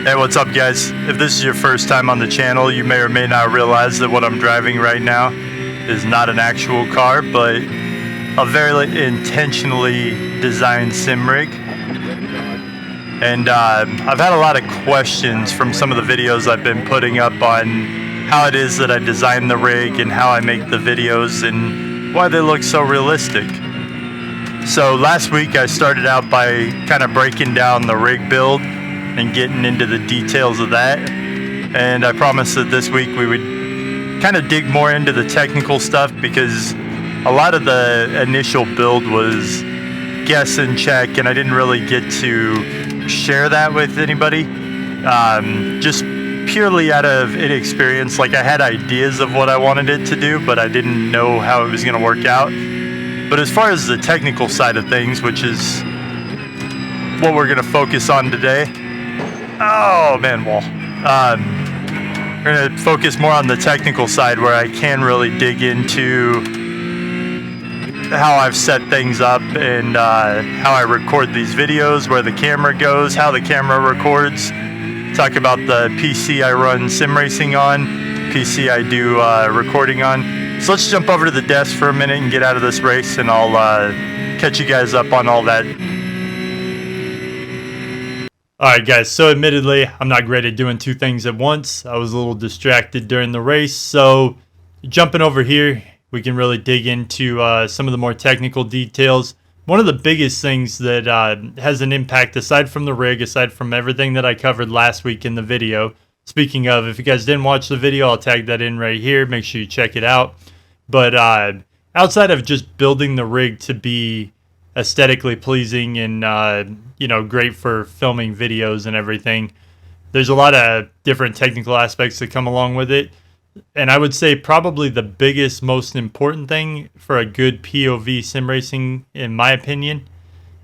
Hey, what's up guys? If this is your first time on the channel, you may or may not realize that what I'm driving right now is not an actual car, but a very intentionally designed sim rig. And I've had a lot of questions from some of the videos I've been putting up on how it is that I design the rig and how I make the videos and why they look so realistic. So last week I started out by kind of breaking down the rig build and getting into the details of that, and I promised that this week we would kind of dig more into the technical stuff, because a lot of the initial build was guess and check, and I didn't really get to share that with anybody, just purely out of inexperience. Like, I had ideas of what I wanted it to do, but I didn't know how it was going to work out. But as far as the technical side of things, which is what we're going to focus on today, oh man, wall. We're going to focus more on the technical side, where I can really dig into how I've set things up and how I record these videos, where the camera goes, how the camera records. Talk about the PC I run sim racing on, PC I do recording on. So let's jump over to the desk for a minute and get out of this race, and I'll catch you guys up on all that. Alright guys, so admittedly, I'm not great at doing two things at once. I was a little distracted during the race, so jumping over here, we can really dig into some of the more technical details. One of the biggest things that has an impact, aside from the rig, aside from everything that I covered last week in the video. Speaking of, if you guys didn't watch the video, I'll tag that in right here. Make sure you check it out. But outside of just building the rig to be aesthetically pleasing and great for filming videos and everything, there's a lot of different technical aspects that come along with it. And I would say probably the biggest, most important thing for a good POV sim racing, in my opinion,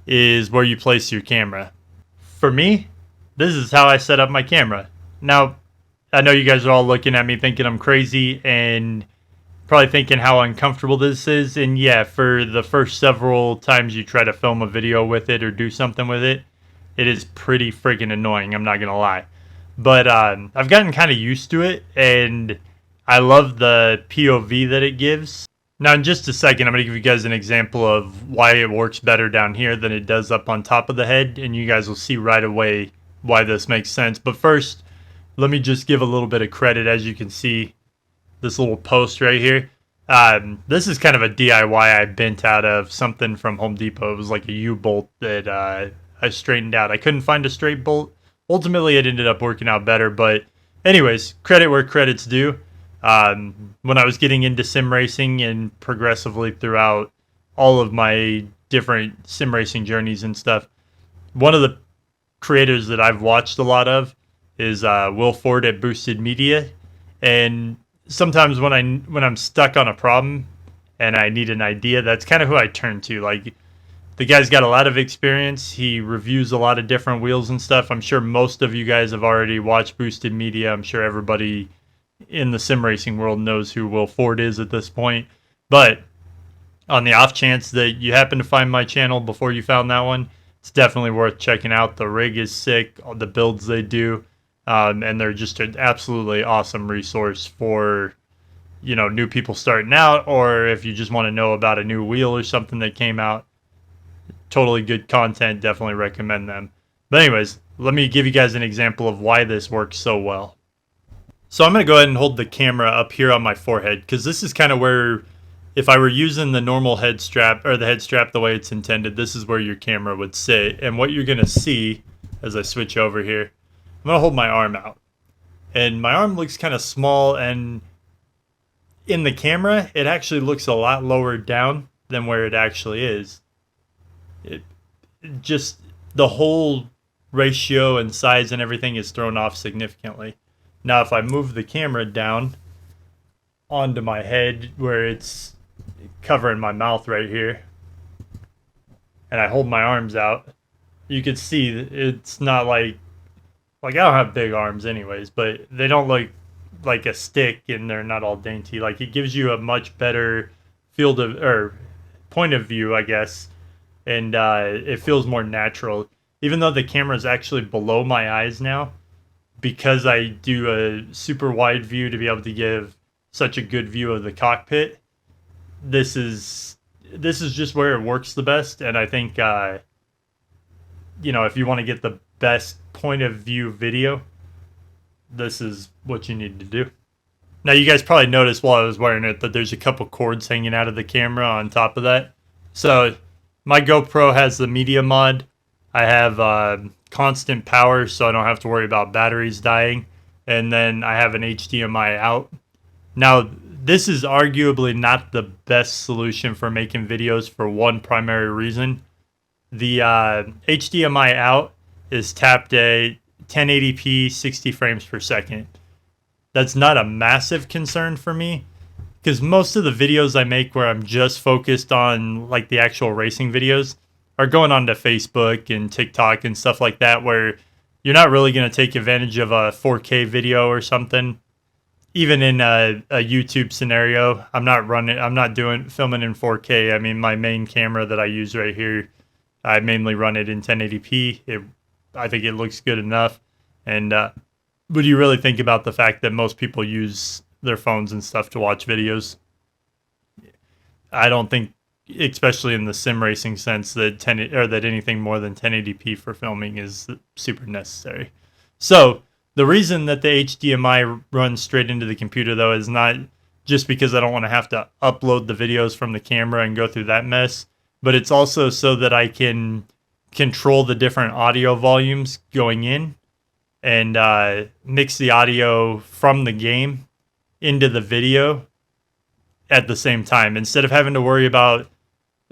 is where you place your camera. For me, this is how I set up my camera. Now, I know you guys are all looking at me thinking I'm crazy and probably thinking how uncomfortable this is. And yeah, for the first several times you try to film a video with it or do something with it, it is pretty freaking annoying, I'm not gonna lie. But I've gotten kind of used to it, and I love the POV that it gives. Now in just a second, I'm gonna give you guys an example of why it works better down here than it does up on top of the head, and you guys will see right away why this makes sense. But first, let me just give a little bit of credit. As you can see, this little post right here, this is kind of a DIY I bent out of something from Home Depot. It was like a U-bolt that I straightened out. I couldn't find a straight bolt. Ultimately, it ended up working out better. But anyways, credit where credit's due. When I was getting into sim racing and progressively throughout all of my different sim racing journeys and stuff, one of the creators that I've watched a lot of is Will Ford at Boosted Media. And sometimes when I'm stuck on a problem and I need an idea, that's kind of who I turn to. Like, the guy's got a lot of experience. He reviews a lot of different wheels and stuff. I'm sure most of you guys have already watched Boosted Media. I'm sure everybody in the sim racing world knows who Will Ford is at this point. But on the off chance that you happen to find my channel before you found that one, it's definitely worth checking out. The rig is sick, all the builds they do. And they're just an absolutely awesome resource for, new people starting out, or if you just want to know about a new wheel or something that came out. Totally good content. Definitely recommend them. But anyways, let me give you guys an example of why this works so well. So I'm going to go ahead and hold the camera up here on my forehead, because this is kind of where, if I were using the normal head strap, or the head strap the way it's intended, this is where your camera would sit. And what you're going to see as I switch over here, I'm going to hold my arm out. And my arm looks kind of small, and in the camera, it actually looks a lot lower down than where it actually is. It just, the whole ratio and size and everything is thrown off significantly. Now, if I move the camera down onto my head where it's covering my mouth right here, and I hold my arms out, you can see it's not like I don't have big arms anyways, but they don't look like a stick, and they're not all dainty. Like, it gives you a much better field of, or point of view, I guess, and it feels more natural. Even though the camera is actually below my eyes now, because I do a super wide view to be able to give such a good view of the cockpit, this is just where it works the best. And I think if you want to get the best point of view video, this is what you need to do. Now, you guys probably noticed while I was wearing it that there's a couple cords hanging out of the camera on top of that. So my GoPro has the media mod. I have constant power, so I don't have to worry about batteries dying. And then I have an HDMI out. Now, this is arguably not the best solution for making videos for one primary reason. The HDMI out is tapped at 1080p 60 frames per second. That's not a massive concern for me, because most of the videos I make where I'm just focused on like the actual racing videos are going on to Facebook and TikTok and stuff like that, where you're not really going to take advantage of a 4K video or something. Even in a YouTube scenario, I'm not filming in 4K. I mean, my main camera that I use right here, I mainly run it in 1080p. I think it looks good enough. And would you really think about the fact that most people use their phones and stuff to watch videos? I don't think, especially in the sim racing sense, that anything more than 1080p for filming is super necessary. So the reason that the HDMI runs straight into the computer, though, is not just because I don't want to have to upload the videos from the camera and go through that mess, but it's also so that I can control the different audio volumes going in and mix the audio from the game into the video at the same time, instead of having to worry about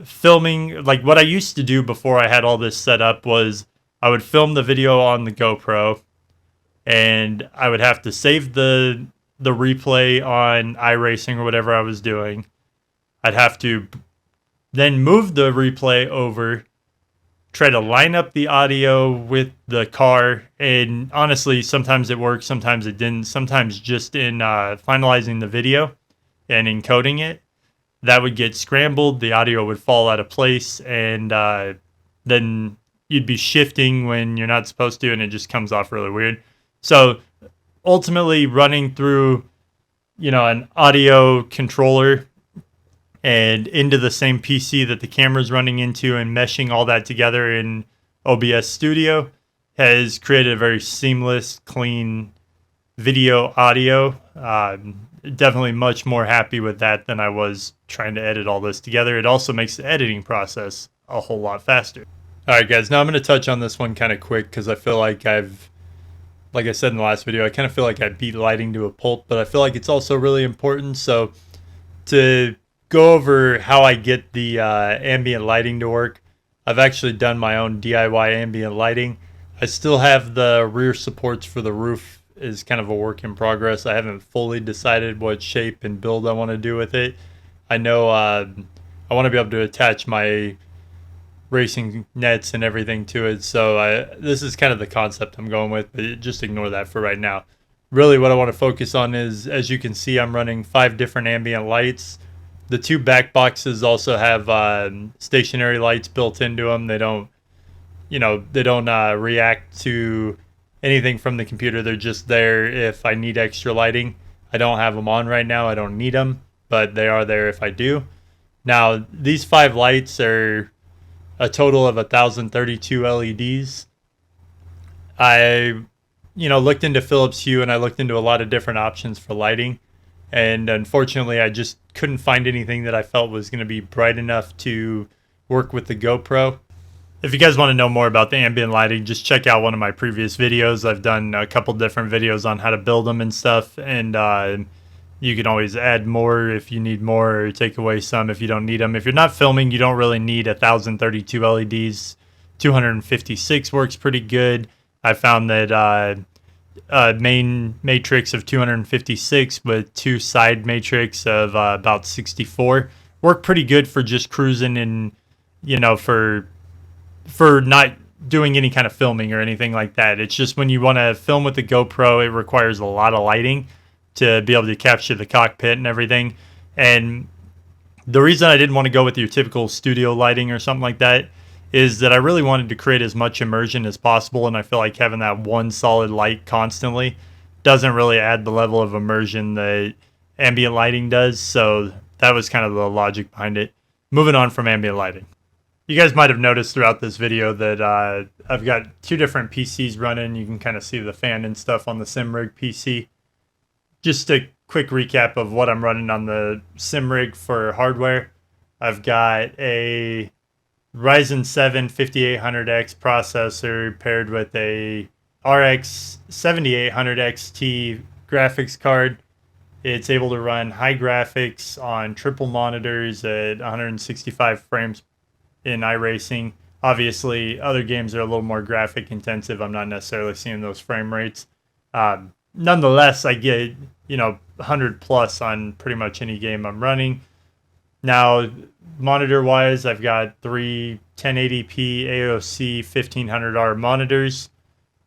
filming. Like, what I used to do before I had all this set up was I would film the video on the GoPro, and I would have to save the replay on iRacing or whatever I was doing. I'd have to then move the replay over, try to line up the audio with the car, and honestly, sometimes it worked, sometimes it didn't. Sometimes just in finalizing the video and encoding it, that would get scrambled, the audio would fall out of place, and then you'd be shifting when you're not supposed to, and it just comes off really weird. So ultimately, running through an audio controller and into the same PC that the camera's running into and meshing all that together in OBS Studio has created a very seamless, clean video audio. Definitely much more happy with that than I was trying to edit all this together. It also makes the editing process a whole lot faster. All right, guys, now I'm going to touch on this one kind of quick because I feel like like I said in the last video, I kind of feel like I beat lighting to a pulp, but I feel like it's also really important. So to go over how I get the ambient lighting to work, I've actually done my own DIY ambient lighting. I still have the rear supports for the roof is kind of a work in progress. I haven't fully decided what shape and build I want to do with it. I know I want to be able to attach my racing nets and everything to it, so this is kind of the concept I'm going with, but just ignore that for right now. Really what I want to focus on is, as you can see, I'm running 5 different ambient lights. The 2 back boxes also have stationary lights built into them. They don't react to anything from the computer. They're just there if I need extra lighting. I don't have them on right now. I don't need them, but they are there if I do. Now, these 5 lights are a total of 1,032 LEDs. I looked into Philips Hue, and I looked into a lot of different options for lighting. And unfortunately, I just couldn't find anything that I felt was going to be bright enough to work with the GoPro. If you guys want to know more about the ambient lighting, just check out one of my previous videos. I've done a couple different videos on how to build them and stuff. And you can always add more if you need more, or take away some if you don't need them. If you're not filming, you don't really need 1,032 LEDs. 256 works pretty good. I found that main matrix of 256 with 2 side matrix of about 64 work pretty good for just cruising and for not doing any kind of filming or anything like that. It's just when you want to film with the GoPro, it requires a lot of lighting to be able to capture the cockpit and everything. And the reason I didn't want to go with your typical studio lighting or something like that is that I really wanted to create as much immersion as possible, and I feel like having that one solid light constantly doesn't really add the level of immersion that ambient lighting does. So that was kind of the logic behind it. Moving on from ambient lighting. You guys might have noticed throughout this video that I've got two different PCs running. You can kind of see the fan and stuff on the SimRig PC. Just a quick recap of what I'm running on the SimRig for hardware. I've got a Ryzen 7 5800X processor paired with a RX 7800 XT graphics card. It's able to run high graphics on triple monitors at 165 frames in iRacing. Obviously, other games are a little more graphic intensive. I'm not necessarily seeing those frame rates. Nonetheless, I get 100 plus on pretty much any game I'm running. Now, monitor-wise, I've got three 1080p AOC 1500R monitors.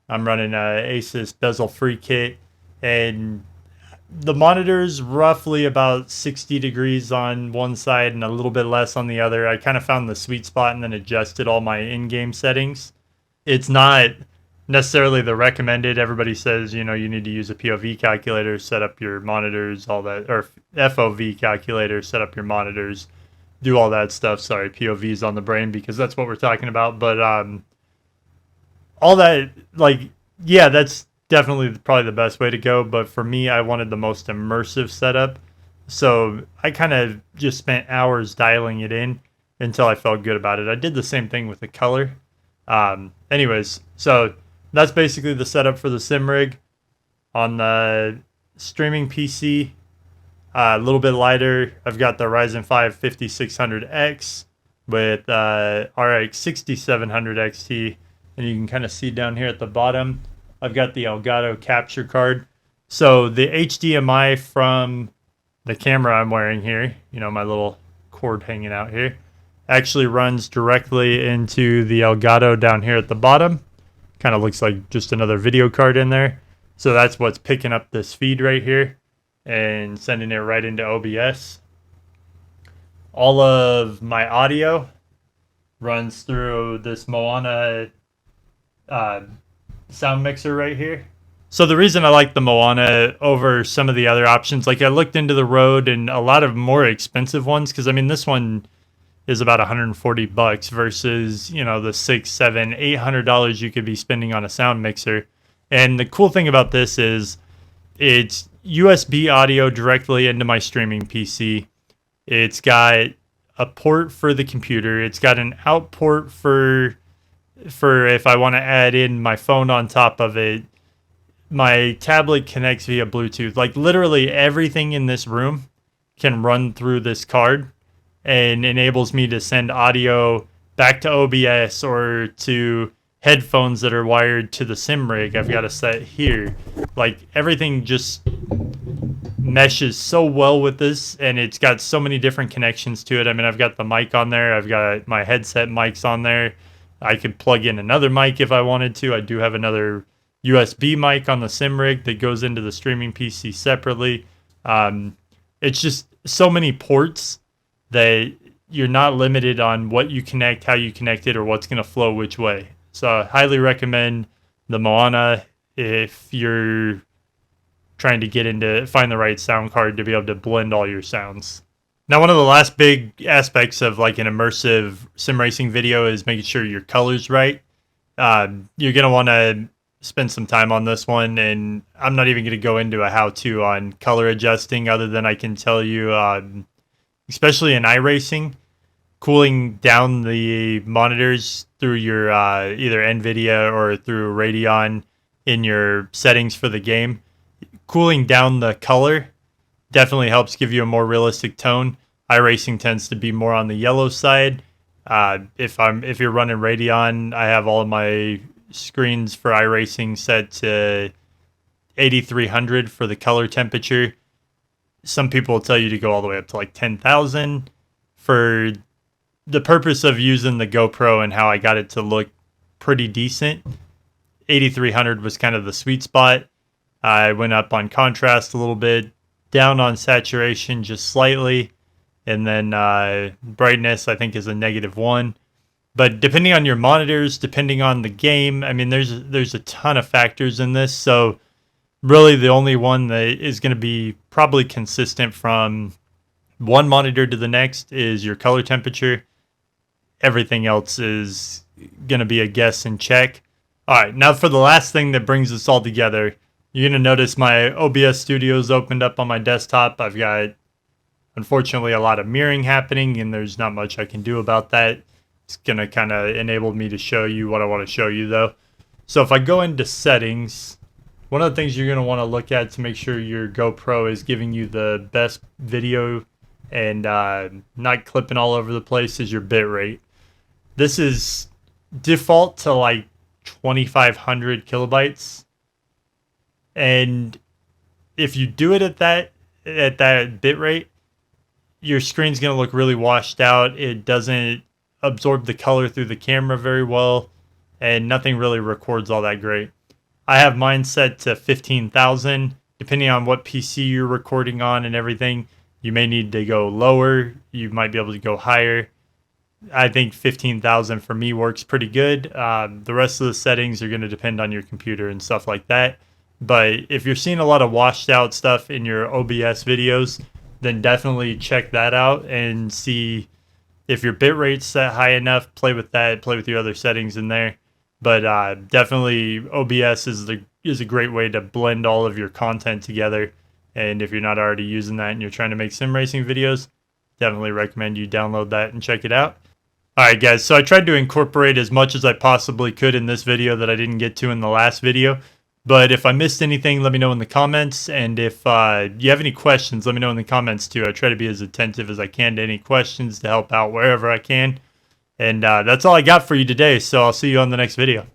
I'm running a Asus bezel-free kit, and the monitor's roughly about 60 degrees on one side and a little bit less on the other. I kind of found the sweet spot and then adjusted all my in-game settings. It's not necessarily the recommended. Everybody says, you need to use a POV calculator, set up your monitors, all that, or FOV calculator, set up your monitors, do all that stuff. Sorry, POV's on the brain because that's what we're talking about. But all that, that's definitely probably the best way to go. But for me, I wanted the most immersive setup. So I kind of just spent hours dialing it in until I felt good about it. I did the same thing with the color. Anyways, so that's basically the setup for the SimRig. On the streaming PC, a little bit lighter, I've got the Ryzen 5 5600X with RX 6700 XT. And you can kind of see down here at the bottom, I've got the Elgato capture card. So the HDMI from the camera I'm wearing here, my little cord hanging out here, actually runs directly into the Elgato down here at the bottom. Kind of looks like just another video card in there. So that's what's picking up this feed right here and sending it right into OBS. All of my audio runs through this Maono sound mixer right here. So the reason I like the Maono over some of the other options, I looked into the Rode and a lot of more expensive ones, because this one is about $140 versus the $600, $700, $800 you could be spending on a sound mixer. And the cool thing about this is it's USB audio directly into my streaming PC. It's got a port for the computer. It's got an out port for if I want to add in my phone on top of it. My tablet connects via Bluetooth. Literally everything in this room can run through this card and enables me to send audio back to OBS or to headphones that are wired to the SimRig. I've got a set here. Everything just meshes so well with this, and it's got so many different connections to it. I've got the mic on there. I've got my headset mics on there. I could plug in another mic if I wanted to. I do have another USB mic on the SimRig that goes into the streaming PC separately. It's just so many ports that you're not limited on what you connect, how you connect it, or what's going to flow which way. So I highly recommend the Maono if you're trying to find the right sound card to be able to blend all your sounds. Now, one of the last big aspects of an immersive sim racing video is making sure your color's right. You're going to want to spend some time on this one, and I'm not even going to go into a how-to on color adjusting, other than I can tell you, especially in iRacing, cooling down the monitors through your either NVIDIA or through Radeon in your settings for the game, cooling down the color definitely helps give you a more realistic tone. iRacing tends to be more on the yellow side. If you're running Radeon, I have all of my screens for iRacing set to 8300 for the color temperature. Some people will tell you to go all the way up to 10,000. For the purpose of using the GoPro and how I got it to look pretty decent, 8300 was kind of the sweet spot. I went up on contrast a little bit, down on saturation just slightly, and then brightness I think is a -1. But depending on your monitors, depending on the game, I mean, there's a ton of factors in this. So really the only one that is going to be probably consistent from one monitor to the next is your color temperature. Everything else is going to be a guess and check. All right, now for the last thing that brings this all together, you're going to notice my OBS Studio is opened up on my desktop. I've got, unfortunately, a lot of mirroring happening, and there's not much I can do about that. It's going to kind of enable me to show you what I want to show you, though. So if I go into settings, one of the things you're going to want to look at to make sure your GoPro is giving you the best video and not clipping all over the place is your bit rate. This is default to like 2500 kilobytes, and if you do it at that bit rate, your screen's going to look really washed out. It doesn't absorb the color through the camera very well, and nothing really records all that great. I have mine set to 15,000. Depending on what PC you're recording on and everything, you may need to go lower. You might be able to go higher. I think 15,000 for me works pretty good. The rest of the settings are going to depend on your computer and stuff like that. But if you're seeing a lot of washed out stuff in your OBS videos, then definitely check that out and see if your bit rate's set high enough. Play with that. Play with your other settings in there. But definitely OBS is a great way to blend all of your content together. And if you're not already using that and you're trying to make sim racing videos, definitely recommend you download that and check it out. Alright guys, so I tried to incorporate as much as I possibly could in this video that I didn't get to in the last video. But if I missed anything, let me know in the comments. And if you have any questions, let me know in the comments too. I try to be as attentive as I can to any questions to help out wherever I can. And that's all I got for you today, so I'll see you on the next video.